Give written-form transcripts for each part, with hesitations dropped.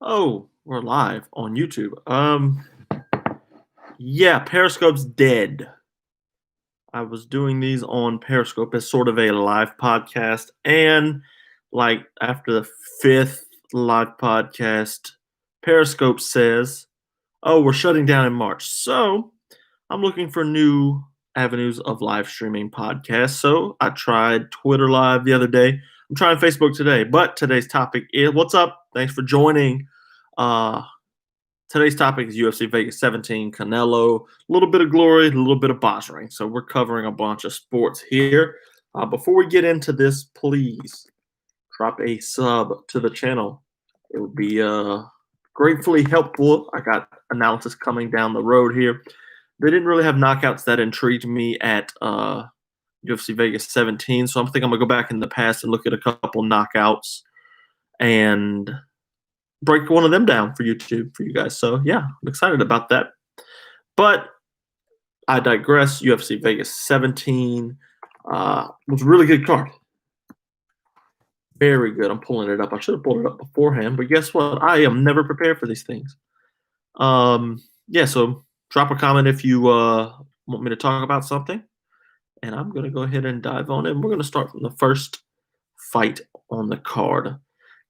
Oh, we're live on YouTube. Yeah, Periscope's dead. I was doing these on Periscope as sort of a live podcast, and like after the fifth live podcast, Periscope says, "Oh, we're shutting down in March." So I'm looking for new avenues of live streaming podcasts. So I tried Twitter Live the other day. I'm trying Facebook today, but today's topic is what's up? Thanks for joining. Uh, Today's topic is UFC Vegas 17, Canelo, a little bit of glory, a little bit of Bajrang. So we're covering a bunch of sports here. Before we get into this, please drop a sub to the channel. It would be gratefully helpful. I got analysis coming down the road here. They didn't really have knockouts that intrigued me at UFC Vegas 17, so I'm thinking I'm gonna go back in the past and look at a couple knockouts and break one of them down for YouTube for you guys. So yeah, I'm excited about that. But I digress. UFC Vegas 17 was a really good card. Very good. I'm pulling it up. I should have pulled it up beforehand, but guess what? I am never prepared for these things. Yeah, so drop a comment if you want me to talk about something. And I'm going to go ahead and dive on it. We're going to start from the first fight on the card.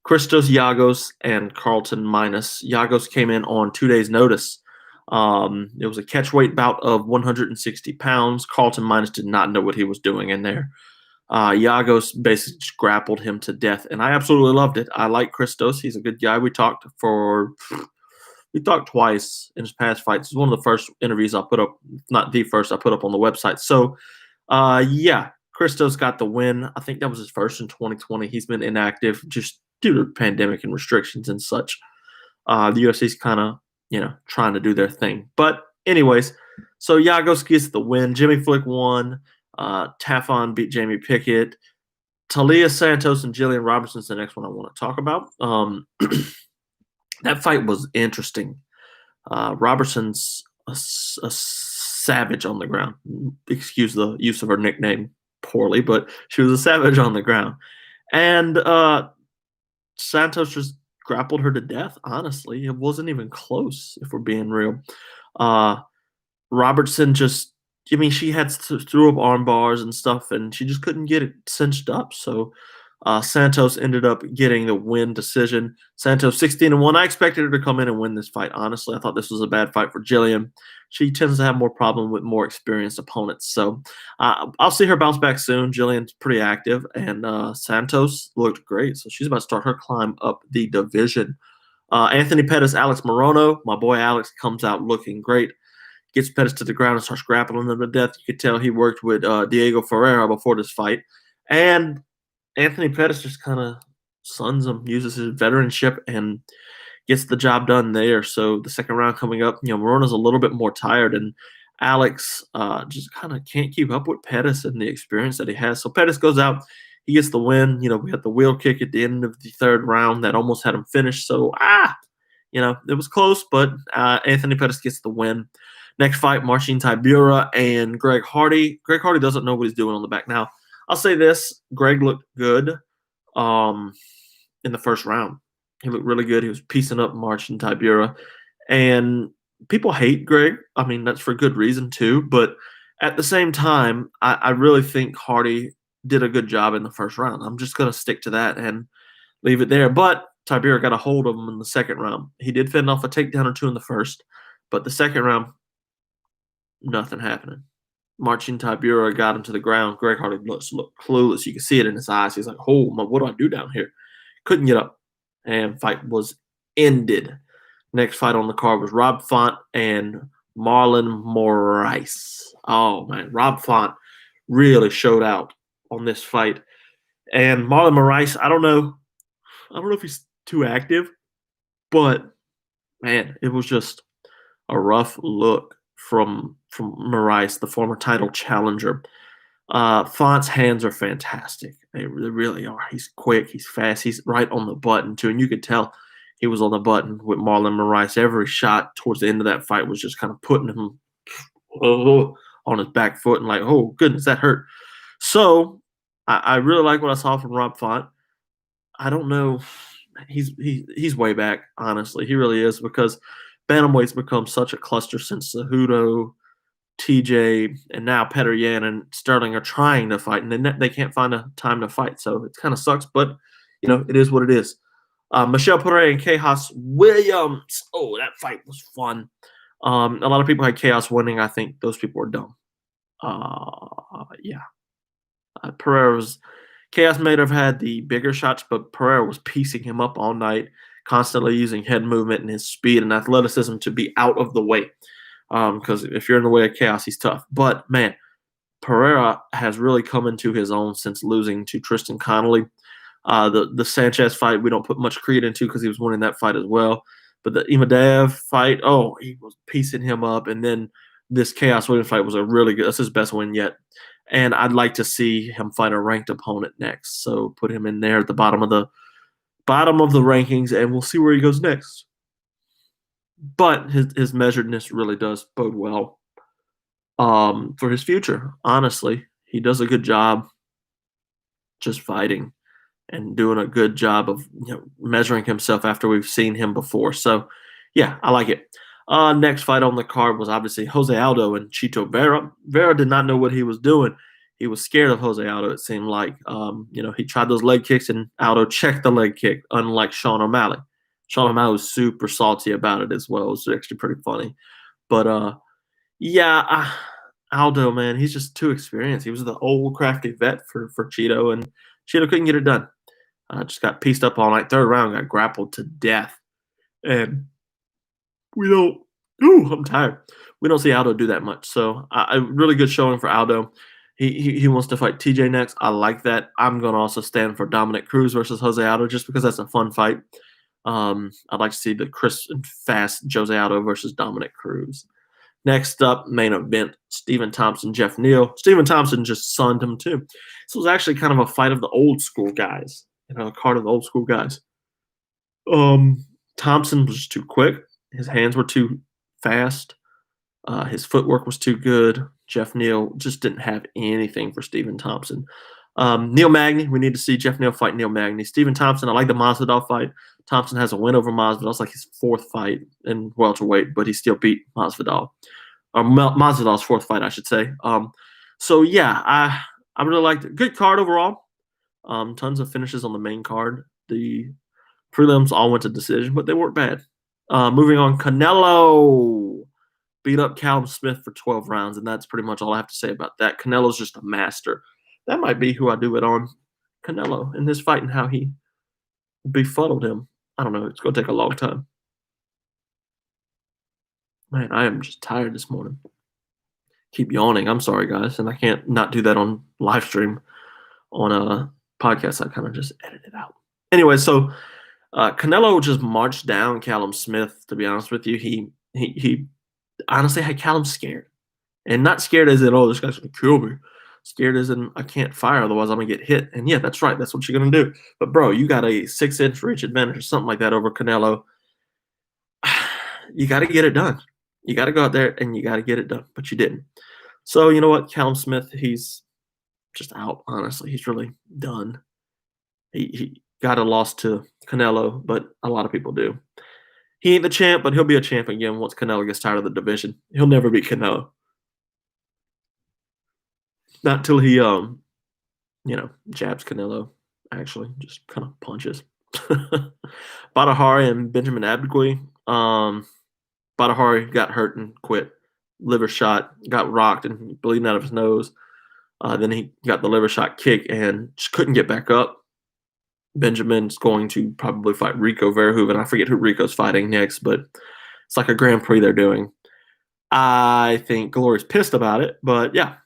Christos Giagos and Carlton Minus. Giagos came in on 2 days' notice. It was a catchweight bout of 160 pounds. Carlton Minus did not know what he was doing in there. Giagos basically just grappled him to death, and I absolutely loved it. I like Christos. He's a good guy. We talked twice in his past fights. It's one of the first interviews I put up, not the first I put up on the website. So, yeah, Christos got the win. I think that was his first in 2020. He's been inactive just due to pandemic and restrictions and such. The UFC's kind of, trying to do their thing. But anyways, so Giagos gets the win. Jimmy Flick won. Tafon beat Jamie Pickett. Talia Santos and Jillian Robertson's the next one I want to talk about. That fight was interesting. Robertson's a savage on the ground. Excuse the use of her nickname poorly, but she was a savage on the ground. And Santos just grappled her to death, honestly. It wasn't even close, if we're being real. Robertson just, she had threw up arm bars and stuff, and she just couldn't get it cinched up. So Santos ended up getting the win decision. Santos 16-1. I expected her to come in and win this fight, honestly. I thought this was a bad fight for Jillian. She tends to have more problem with more experienced opponents. So I'll see her bounce back soon. Jillian's pretty active, and Santos looked great. So she's about to start her climb up the division. Anthony Pettis, Alex Morono. My boy Alex comes out looking great. Gets Pettis to the ground and starts grappling him to death. You could tell he worked with Diego Ferreira before this fight. And Anthony Pettis just kind of suns him, uses his veteranship, and gets the job done there. So the second round coming up, Morono's a little bit more tired, and Alex just kind of can't keep up with Pettis and the experience that he has. So Pettis goes out. He gets the win. We had the wheel kick at the end of the third round that almost had him finished. So, it was close, but Anthony Pettis gets the win. Next fight, Marcin Tybura and Greg Hardy. Greg Hardy doesn't know what he's doing on the back. Now, I'll say this. Greg looked good in the first round. He looked really good. He was piecing up Marcin Tybura. And people hate Greg. That's for good reason, too. But at the same time, I really think Hardy did a good job in the first round. I'm just going to stick to that and leave it there. But Tybura got a hold of him in the second round. He did fend off a takedown or two in the first. But the second round, nothing happening. Marcin Tybura got him to the ground. Greg Hardy looked clueless. You can see it in his eyes. He's like, oh, what do I do down here? Couldn't get up. And fight was ended. Next fight on the card was Rob Font and Marlon Moraes. Oh, man. Rob Font really showed out on this fight. And Marlon Moraes, I don't know if he's too active, but, man, it was just a rough look from Moraes, the former title challenger. Font's hands are fantastic. They really are. He's quick. He's fast. He's right on the button, too. And you could tell he was on the button with Marlon Moraes. Every shot towards the end of that fight was just kind of putting him on his back foot and like, oh, goodness, that hurt. So I really like what I saw from Rob Font. I don't know. he's way back. Honestly, he really is because bantamweight's become such a cluster since Cejudo, TJ, and now Petr Yan and Sterling are trying to fight, and they can't find a time to fight. So it kind of sucks, but it is what it is. Michelle Pereira and Chaos Williams. Oh, that fight was fun. A lot of people had Chaos winning. I think those people are dumb. Yeah. Pereira's Chaos may have had the bigger shots, but Pereira was piecing him up all night, constantly using head movement and his speed and athleticism to be out of the way. Because if you're in the way of Chaos, he's tough. But man, Pereira has really come into his own since losing to Tristan Connolly. The Sanchez fight we don't put much credit into because he was winning that fight as well. But the Imadaev fight, oh, he was piecing him up, and then this Chaos Williams fight was a really good. That's his best win yet. And I'd like to see him fight a ranked opponent next. So put him in there at the bottom of the rankings, and we'll see where he goes next. But his measuredness really does bode well for his future. Honestly, he does a good job just fighting and doing a good job of measuring himself after we've seen him before. So, yeah, I like it. Next fight on the card was obviously Jose Aldo and Chito Vera. Vera did not know what he was doing. He was scared of Jose Aldo, it seemed like. He tried those leg kicks, and Aldo checked the leg kick, unlike Sean O'Malley. Sean O'Malley was super salty about it as well. It was actually pretty funny. But, Aldo, man, he's just too experienced. He was the old crafty vet for Chito, and Chito couldn't get it done. Just got pieced up all night. Third round, got grappled to death. And we don't – I'm tired. We don't see Aldo do that much. So, a really good showing for Aldo. He wants to fight TJ next. I like that. I'm going to also stand for Dominic Cruz versus Jose Aldo just because that's a fun fight. I'd like to see the crisp and fast Jose Aldo versus Dominic Cruz. Next up, main event, Stephen Thompson, Jeff Neal. Stephen Thompson just sunned him too. This was actually kind of a fight of the old school guys. A card of the old school guys. Thompson was too quick. His hands were too fast. His footwork was too good. Jeff Neal just didn't have anything for Stephen Thompson. Neil Magny, we need to see Jeff Neal fight Neil Magny. Stephen Thompson, I like the Masvidal fight. Thompson has a win over Masvidal. It's like his fourth fight in welterweight, but he still beat Masvidal. Or Masvidal's fourth fight, I should say. So yeah, I really liked it. Good card overall. Tons of finishes on the main card. The prelims all went to decision, but they weren't bad. Moving on, Canelo beat up Callum Smith for 12 rounds, and that's pretty much all I have to say about that. Canelo's just a master. That might be who I do it on. Canelo in this fight and how he befuddled him. I don't know. It's going to take a long time. Man, I am just tired this morning. Keep yawning. I'm sorry, guys. And I can't not do that on live stream. On a podcast, I kind of just edit it out. Anyway, so Canelo just marched down Callum Smith, to be honest with you. He honestly had Callum scared. And not scared as in, oh, this guy's going to kill me. Scared as in, I can't fire, otherwise I'm going to get hit. And yeah, that's right. That's what you're going to do. But, bro, you got a 6-inch reach advantage or something like that over Canelo. You got to get it done. You got to go out there and you got to get it done. But you didn't. So, you know what? Callum Smith, he's just out, honestly. He's really done. He got a loss to Canelo, but a lot of people do. He ain't the champ, but he'll be a champ again once Canelo gets tired of the division. He'll never beat Canelo. Not till he, jabs Canelo, actually. Just kind of punches. Badahari and Benjamin Abdugui. Badahari got hurt and quit. Liver shot, got rocked and bleeding out of his nose. Then he got the liver shot kick and just couldn't get back up. Benjamin's going to probably fight Rico Verhoeven. I forget who Rico's fighting next, but it's like a Grand Prix they're doing. I think Glory's pissed about it, but yeah.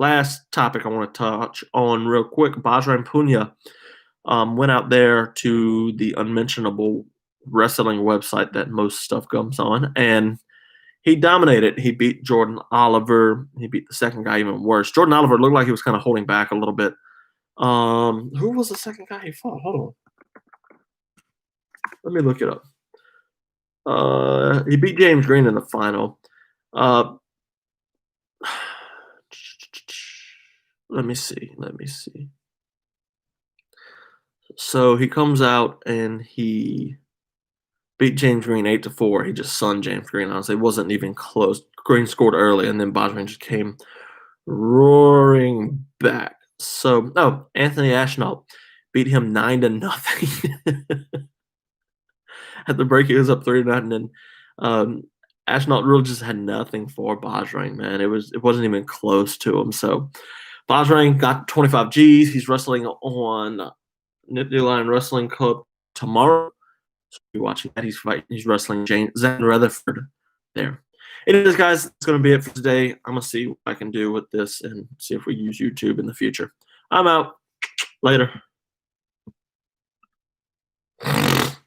Last topic I want to touch on real quick. Bajrang Punya went out there to the unmentionable wrestling website that most stuff comes on, and he dominated. He beat Jordan Oliver. He beat the second guy even worse. Jordan Oliver looked like he was kind of holding back a little bit. Who was the second guy he fought? Hold on. Let me look it up. He beat James Green in the final. Let me see. So he comes out and he beat James Green 8-4. He just sunned James Green. Honestly, it wasn't even close. Green scored early, and then Bajrang just came roaring back. So, Anthony Ashnault beat him 9-0. At the break, he was up 3-0, and um, Ashnault really just had nothing for Bajrang, man. It wasn't even close to him. So Bajrang got 25 Gs. He's wrestling on Nittany Lion Wrestling Cup tomorrow. So you're watching that. He's wrestling Zan Rutherford there. Anyways, guys, that's going to be it for today. I'm going to see what I can do with this and see if we use YouTube in the future. I'm out. Later.